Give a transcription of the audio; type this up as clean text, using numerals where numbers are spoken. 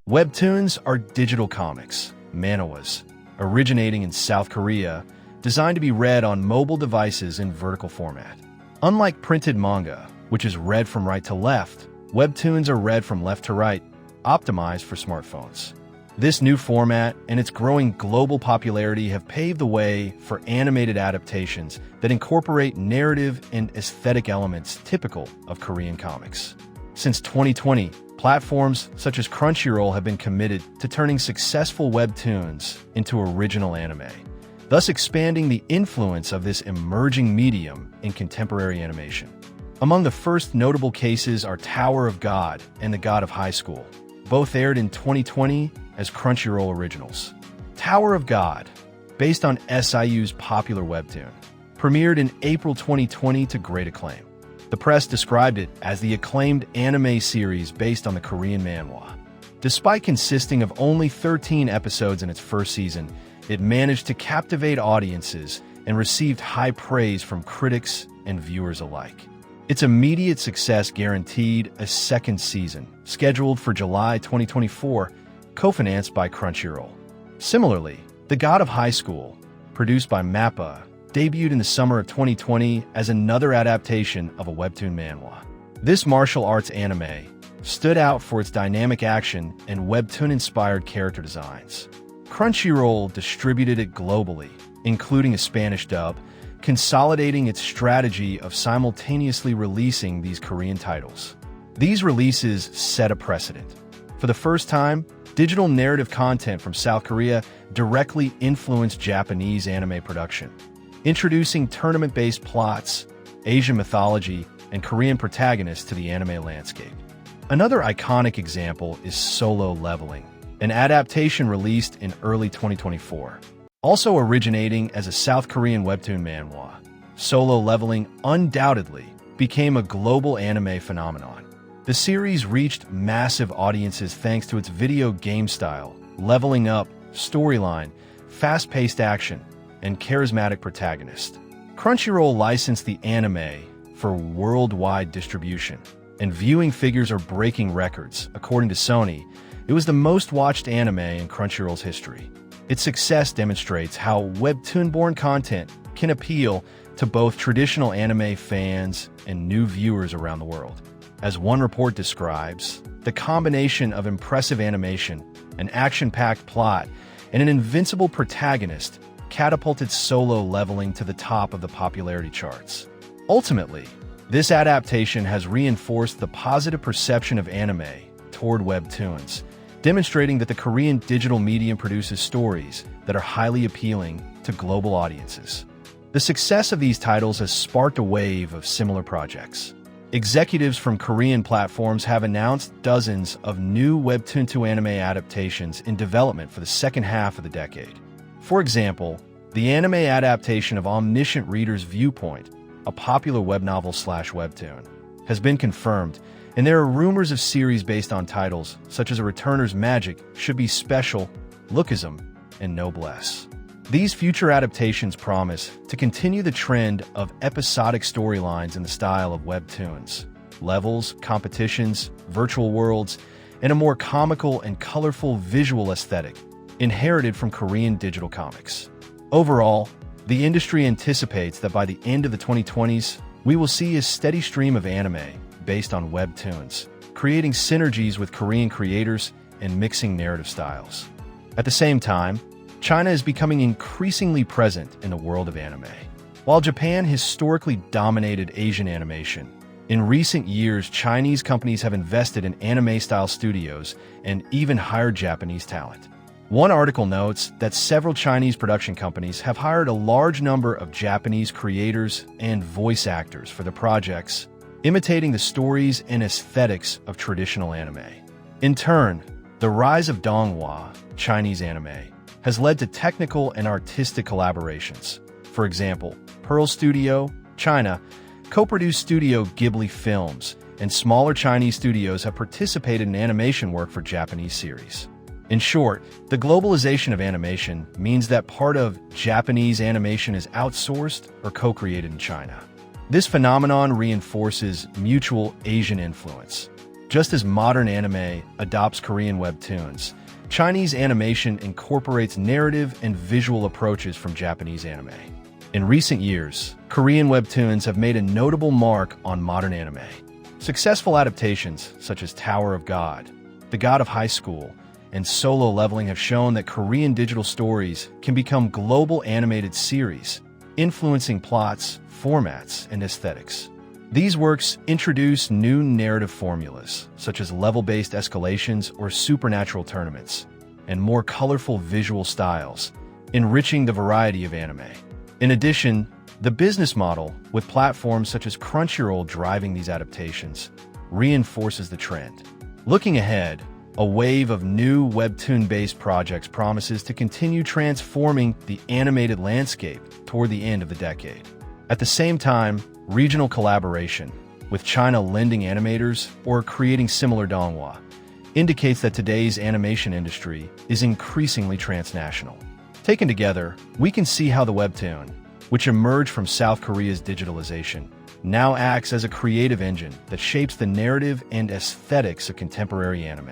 Webtoons are digital comics, manhwas, originating in South Korea, designed to be read on mobile devices in vertical format. Unlike printed manga, which is read from right to left, webtoons are read from left to right, optimized for smartphones. This new format and its growing global popularity have paved the way for animated adaptations that incorporate narrative and aesthetic elements typical of Korean comics. Since 2020, platforms such as Crunchyroll have been committed to turning successful webtoons into original anime, thus expanding the influence of this emerging medium in contemporary animation. Among the first notable cases are Tower of God and The God of High School. Both aired in 2020 as Crunchyroll originals. Tower of God, based on SIU's popular webtoon, premiered in April 2020 to great acclaim. The press described it as the acclaimed anime series based on the Korean manhwa. Despite consisting of only 13 episodes in its first season, it managed to captivate audiences and received high praise from critics and viewers alike. Its immediate success guaranteed a second season, scheduled for July 2024, co-financed by Crunchyroll. Similarly, The God of High School, produced by MAPPA, debuted in the summer of 2020 as another adaptation of a webtoon manhwa. This martial arts anime stood out for its dynamic action and webtoon-inspired character designs. Crunchyroll distributed it globally, including a Spanish dub, consolidating its strategy of simultaneously releasing these Korean titles. These releases set a precedent. For the first time, digital narrative content from South Korea directly influenced Japanese anime production, introducing tournament-based plots, Asian mythology, and Korean protagonists to the anime landscape. Another iconic example is Solo Leveling, an adaptation released in early 2024. Also originating as a South Korean webtoon manhwa, Solo Leveling undoubtedly became a global anime phenomenon. The series reached massive audiences thanks to its video game style, leveling up, storyline, fast-paced action, and charismatic protagonist. Crunchyroll licensed the anime for worldwide distribution, and viewing figures are breaking records. According to Sony, it was the most-watched anime in Crunchyroll's history. Its success demonstrates how webtoon-born content can appeal to both traditional anime fans and new viewers around the world. As one report describes, the combination of impressive animation, an action-packed plot, and an invincible protagonist catapulted Solo Leveling to the top of the popularity charts. Ultimately, this adaptation has reinforced the positive perception of anime toward webtoons, demonstrating that the Korean digital medium produces stories that are highly appealing to global audiences. The success of these titles has sparked a wave of similar projects. Executives from Korean platforms have announced dozens of new webtoon-to-anime adaptations in development for the second half of the decade. For example, the anime adaptation of Omniscient Reader's Viewpoint, a popular web novel/webtoon, has been confirmed, and there are rumors of series based on titles such as A Returner's Magic, Should Be Special, Lookism, and Noblesse. These future adaptations promise to continue the trend of episodic storylines in the style of webtoons, levels, competitions, virtual worlds, and a more comical and colorful visual aesthetic inherited from Korean digital comics. Overall, the industry anticipates that by the end of the 2020s, we will see a steady stream of anime based on webtoons, creating synergies with Korean creators and mixing narrative styles. At the same time, China is becoming increasingly present in the world of anime. While Japan historically dominated Asian animation, in recent years Chinese companies have invested in anime-style studios and even hired Japanese talent. One article notes that several Chinese production companies have hired a large number of Japanese creators and voice actors for their projects, imitating the stories and aesthetics of traditional anime. In turn, the rise of donghua, Chinese anime, has led to technical and artistic collaborations. For example, Pearl Studio, China, co-produced Studio Ghibli films, and smaller Chinese studios have participated in animation work for Japanese series. In short, the globalization of animation means that part of Japanese animation is outsourced or co-created in China. This phenomenon reinforces mutual Asian influence. Just as modern anime adopts Korean webtoons, Chinese animation incorporates narrative and visual approaches from Japanese anime. In recent years, Korean webtoons have made a notable mark on modern anime. Successful adaptations such as Tower of God, The God of High School, and Solo Leveling have shown that Korean digital stories can become global animated series, influencing plots, formats, and aesthetics. These works introduce new narrative formulas, such as level-based escalations or supernatural tournaments, and more colorful visual styles, enriching the variety of anime. In addition, the business model, with platforms such as Crunchyroll driving these adaptations, reinforces the trend. Looking ahead, a wave of new webtoon-based projects promises to continue transforming the animated landscape toward the end of the decade. At the same time, regional collaboration, with China lending animators or creating similar donghua, indicates that today's animation industry is increasingly transnational. Taken together, we can see how the webtoon, which emerged from South Korea's digitalization, now acts as a creative engine that shapes the narrative and aesthetics of contemporary anime.